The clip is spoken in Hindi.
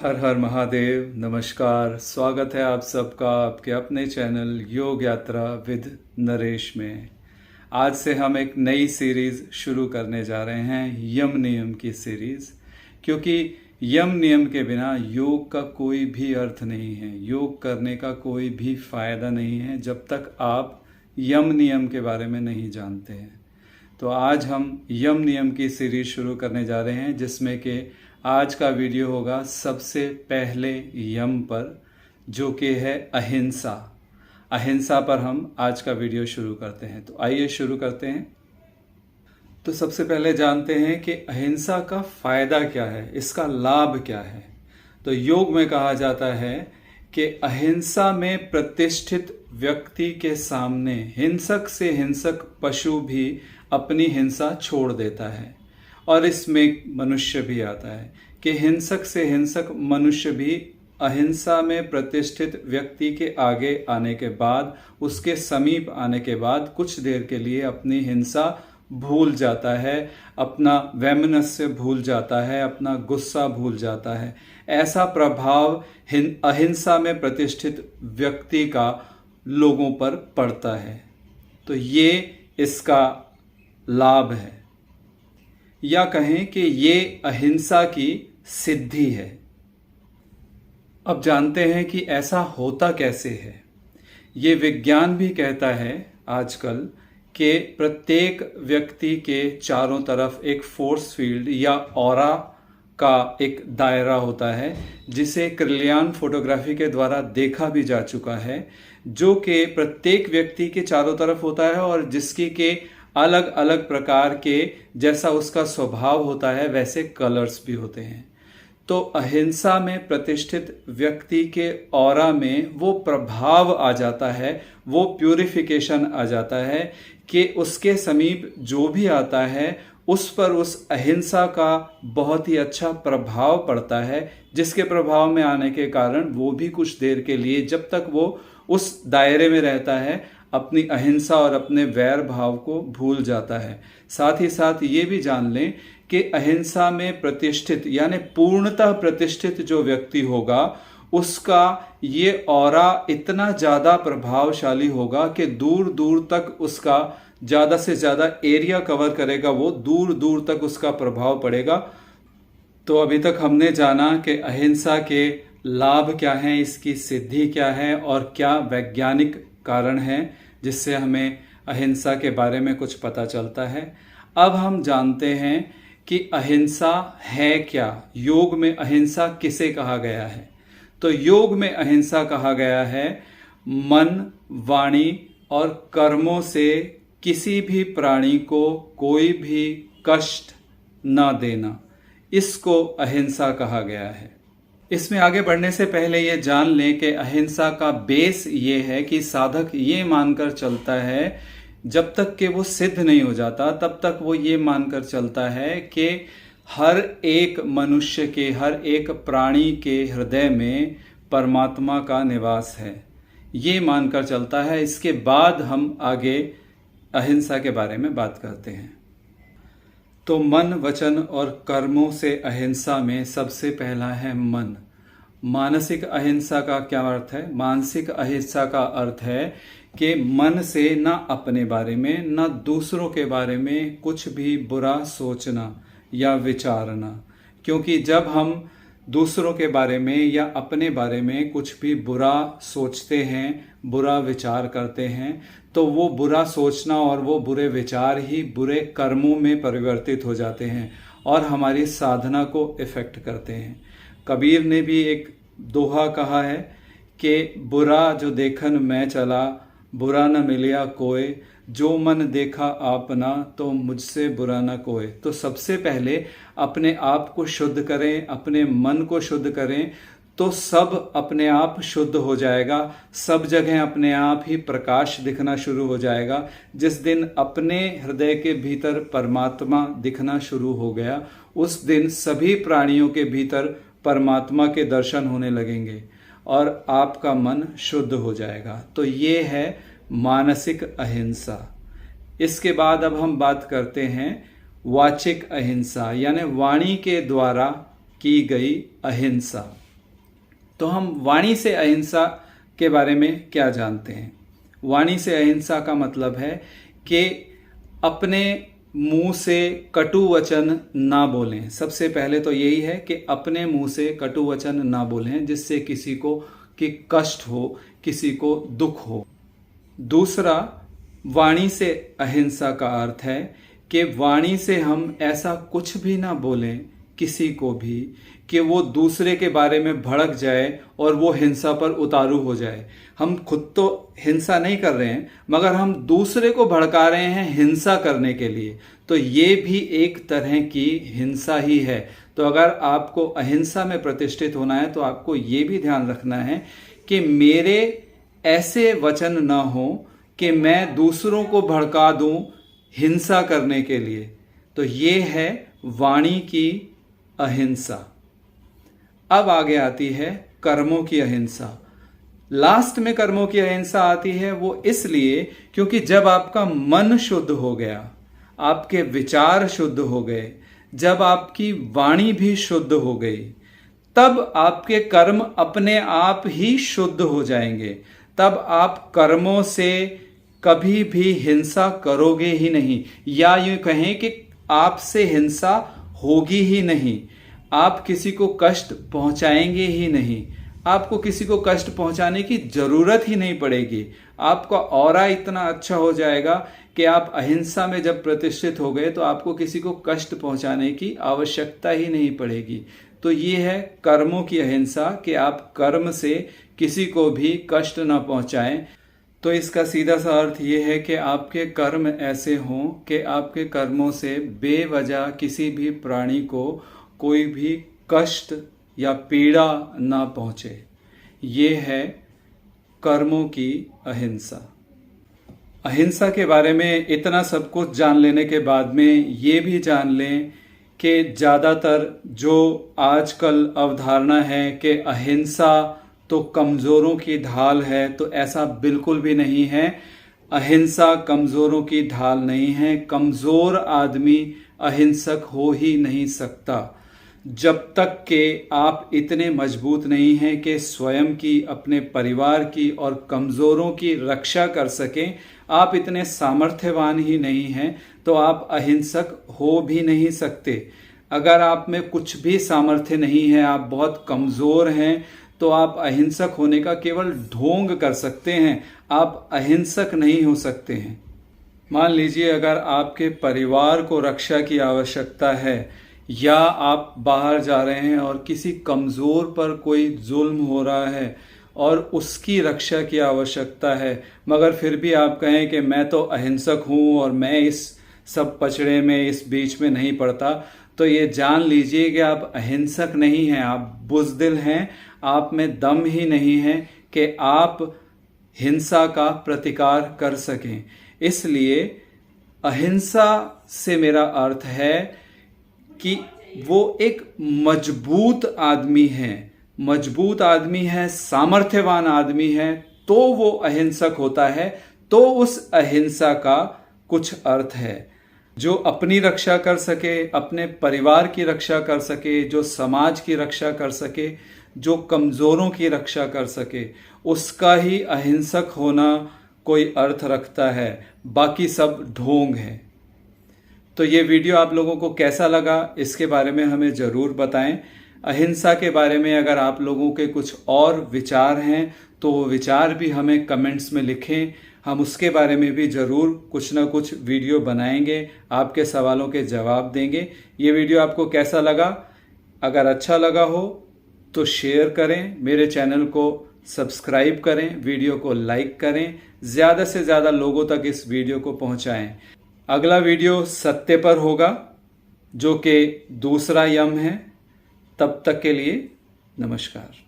हर हर महादेव। नमस्कार, स्वागत है आप सबका आपके अपने चैनल योग यात्रा विद नरेश में। आज से हम एक नई सीरीज़ शुरू करने जा रहे हैं, यम नियम की सीरीज़। क्योंकि यम नियम के बिना योग का कोई भी अर्थ नहीं है, योग करने का कोई भी फ़ायदा नहीं है जब तक आप यम नियम के बारे में नहीं जानते हैं। तो आज हम यम नियम की सीरीज़ शुरू करने जा रहे हैं, जिसमें कि आज का वीडियो होगा सबसे पहले यम पर, जो कि है अहिंसा। अहिंसा पर हम आज का वीडियो शुरू करते हैं। तो आइए शुरू करते हैं। तो सबसे पहले जानते हैं कि अहिंसा का फ़ायदा क्या है, इसका लाभ क्या है। तो योग में कहा जाता है कि अहिंसा में प्रतिष्ठित व्यक्ति के सामने हिंसक से हिंसक पशु भी अपनी हिंसा छोड़ देता है। और इसमें मनुष्य भी आता है कि हिंसक से हिंसक मनुष्य भी अहिंसा में प्रतिष्ठित व्यक्ति के आगे आने के बाद, उसके समीप आने के बाद कुछ देर के लिए अपनी हिंसा भूल जाता है, अपना वैमनस्य भूल जाता है, अपना गुस्सा भूल जाता है। ऐसा प्रभाव अहिंसा में प्रतिष्ठित व्यक्ति का लोगों पर पड़ता है। तो ये इसका लाभ है, या कहें कि ये अहिंसा की सिद्धि है। अब जानते हैं कि ऐसा होता कैसे है। ये विज्ञान भी कहता है आजकल कि प्रत्येक व्यक्ति के चारों तरफ एक फोर्स फील्ड या ऑरा का एक दायरा होता है, जिसे क्रिलियन फोटोग्राफी के द्वारा देखा भी जा चुका है, जो कि प्रत्येक व्यक्ति के चारों तरफ होता है और जिसकी के अलग अलग प्रकार के, जैसा उसका स्वभाव होता है वैसे कलर्स भी होते हैं। तो अहिंसा में प्रतिष्ठित व्यक्ति के ऑरा में वो प्रभाव आ जाता है, वो प्यूरिफिकेशन आ जाता है कि उसके समीप जो भी आता है उस पर उस अहिंसा का बहुत ही अच्छा प्रभाव पड़ता है, जिसके प्रभाव में आने के कारण वो भी कुछ देर के लिए, जब तक वो उस दायरे में रहता है, अपनी अहिंसा और अपने वैर भाव को भूल जाता है। साथ ही साथ ये भी जान लें कि अहिंसा में प्रतिष्ठित यानी पूर्णतः प्रतिष्ठित जो व्यक्ति होगा, उसका ये ऑरा इतना ज़्यादा प्रभावशाली होगा कि दूर दूर तक उसका, ज़्यादा से ज़्यादा एरिया कवर करेगा, वो दूर दूर तक उसका प्रभाव पड़ेगा। तो अभी तक हमने जाना कि अहिंसा के लाभ क्या हैं, इसकी सिद्धि क्या है और क्या वैज्ञानिक कारण है जिससे हमें अहिंसा के बारे में कुछ पता चलता है। अब हम जानते हैं कि अहिंसा है क्या, योग में अहिंसा किसे कहा गया है। तो योग में अहिंसा कहा गया है मन, वाणी और कर्मों से किसी भी प्राणी को कोई भी कष्ट न देना, इसको अहिंसा कहा गया है। इसमें आगे बढ़ने से पहले ये जान लें कि अहिंसा का बेस ये है कि साधक ये मानकर चलता है, जब तक कि वो सिद्ध नहीं हो जाता तब तक वो ये मानकर चलता है कि हर एक मनुष्य के, हर एक प्राणी के हृदय में परमात्मा का निवास है, ये मानकर चलता है। इसके बाद हम आगे अहिंसा के बारे में बात करते हैं। तो मन, वचन और कर्मों से अहिंसा में सबसे पहला है मन। मानसिक अहिंसा का क्या अर्थ है? मानसिक अहिंसा का अर्थ है कि मन से ना अपने बारे में ना दूसरों के बारे में कुछ भी बुरा सोचना या विचारना। क्योंकि जब हम दूसरों के बारे में या अपने बारे में कुछ भी बुरा सोचते हैं, बुरा विचार करते हैं, तो वो बुरा सोचना और वो बुरे विचार ही बुरे कर्मों में परिवर्तित हो जाते हैं और हमारी साधना को इफ़ेक्ट करते हैं। कबीर ने भी एक दोहा कहा है कि बुरा जो देखन मैं चला, बुरा न मिलिया कोय, जो मन देखा आपना तो मुझसे बुरा न कोय। तो सबसे पहले अपने आप को शुद्ध करें, अपने मन को शुद्ध करें, तो सब अपने आप शुद्ध हो जाएगा। सब जगह अपने आप ही प्रकाश दिखना शुरू हो जाएगा। जिस दिन अपने हृदय के भीतर परमात्मा दिखना शुरू हो गया, उस दिन सभी प्राणियों के भीतर परमात्मा के दर्शन होने लगेंगे और आपका मन शुद्ध हो जाएगा। तो ये है मानसिक अहिंसा। इसके बाद अब हम बात करते हैं वाचिक अहिंसा, यानी वाणी के द्वारा की गई अहिंसा। तो हम वाणी से अहिंसा के बारे में क्या जानते हैं? वाणी से अहिंसा का मतलब है कि अपने मुंह से कटु वचन ना बोलें। सबसे पहले तो यही है कि अपने मुंह से कटु वचन ना बोलें जिससे किसी को कि कष्ट हो, किसी को दुख हो। दूसरा, वाणी से अहिंसा का अर्थ है कि वाणी से हम ऐसा कुछ भी ना बोलें किसी को भी कि वो दूसरे के बारे में भड़क जाए और वो हिंसा पर उतारू हो जाए। हम खुद तो हिंसा नहीं कर रहे हैं मगर हम दूसरे को भड़का रहे हैं हिंसा करने के लिए, तो ये भी एक तरह की हिंसा ही है। तो अगर आपको अहिंसा में प्रतिष्ठित होना है तो आपको ये भी ध्यान रखना है कि मेरे ऐसे वचन ना हो कि मैं दूसरों को भड़का दूं हिंसा करने के लिए। तो ये है वाणी की अहिंसा। अब आगे आती है कर्मों की अहिंसा। लास्ट में कर्मों की अहिंसा आती है, वो इसलिए क्योंकि जब आपका मन शुद्ध हो गया, आपके विचार शुद्ध हो गए, जब आपकी वाणी भी शुद्ध हो गई, तब आपके कर्म अपने आप ही शुद्ध हो जाएंगे। तब आप कर्मों से कभी भी हिंसा करोगे ही नहीं, या यूं कहें कि आपसे हिंसा होगी ही नहीं। आप किसी को कष्ट पहुंचाएंगे ही नहीं, आपको किसी को कष्ट पहुंचाने की जरूरत ही नहीं पड़ेगी। आपका ऑरा इतना अच्छा हो जाएगा कि आप अहिंसा में जब प्रतिष्ठित हो गए तो आपको किसी को कष्ट पहुंचाने की आवश्यकता ही नहीं पड़ेगी। तो ये है कर्मों की अहिंसा कि आप कर्म से किसी को भी कष्ट ना पहुंचाएं। तो इसका सीधा सा अर्थ ये है कि आपके कर्म ऐसे हों कि आपके कर्मों से बेवजह किसी भी प्राणी को कोई भी कष्ट या पीड़ा ना पहुंचे। ये है कर्मों की अहिंसा। अहिंसा के बारे में इतना सब कुछ जान लेने के बाद में ये भी जान लें कि ज़्यादातर जो आजकल अवधारणा है कि अहिंसा तो कमज़ोरों की ढाल है, तो ऐसा बिल्कुल भी नहीं है। अहिंसा कमज़ोरों की ढाल नहीं है। कमज़ोर आदमी अहिंसक हो ही नहीं सकता जब तक कि आप इतने मजबूत नहीं हैं कि स्वयं की, अपने परिवार की और कमज़ोरों की रक्षा कर सकें। आप इतने सामर्थ्यवान ही नहीं हैं तो आप अहिंसक हो भी नहीं सकते। अगर आप में कुछ भी सामर्थ्य नहीं है, आप बहुत कमज़ोर हैं, तो आप अहिंसक होने का केवल ढोंग कर सकते हैं, आप अहिंसक नहीं हो सकते हैं। मान लीजिए अगर आपके परिवार को रक्षा की आवश्यकता है या आप बाहर जा रहे हैं और किसी कमज़ोर पर कोई जुल्म हो रहा है और उसकी रक्षा की आवश्यकता है, मगर फिर भी आप कहें कि मैं तो अहिंसक हूँ और मैं इस सब पचड़े में, इस बीच में नहीं पड़ता, तो ये जान लीजिए कि आप अहिंसक नहीं हैं, आप बुज़दिल हैं। आप में दम ही नहीं है कि आप हिंसा का प्रतिकार कर सकें। इसलिए अहिंसा से मेरा अर्थ है कि वो एक मजबूत आदमी है, मजबूत आदमी है, सामर्थ्यवान आदमी है, तो वो अहिंसक होता है। तो उस अहिंसा का कुछ अर्थ है। जो अपनी रक्षा कर सके, अपने परिवार की रक्षा कर सके, जो समाज की रक्षा कर सके, जो कमज़ोरों की रक्षा कर सके, उसका ही अहिंसक होना कोई अर्थ रखता है। बाकी सब ढोंग है। तो ये वीडियो आप लोगों को कैसा लगा इसके बारे में हमें ज़रूर बताएं। अहिंसा के बारे में अगर आप लोगों के कुछ और विचार हैं तो वो विचार भी हमें कमेंट्स में लिखें। हम उसके बारे में भी ज़रूर कुछ ना कुछ वीडियो बनाएंगे, आपके सवालों के जवाब देंगे। ये वीडियो आपको कैसा लगा? अगर अच्छा लगा हो तो शेयर करें, मेरे चैनल को सब्सक्राइब करें, वीडियो को लाइक करें, ज़्यादा से ज़्यादा लोगों तक इस वीडियो को पहुंचाएं। अगला वीडियो सत्य पर होगा जो कि दूसरा यम है। तब तक के लिए नमस्कार।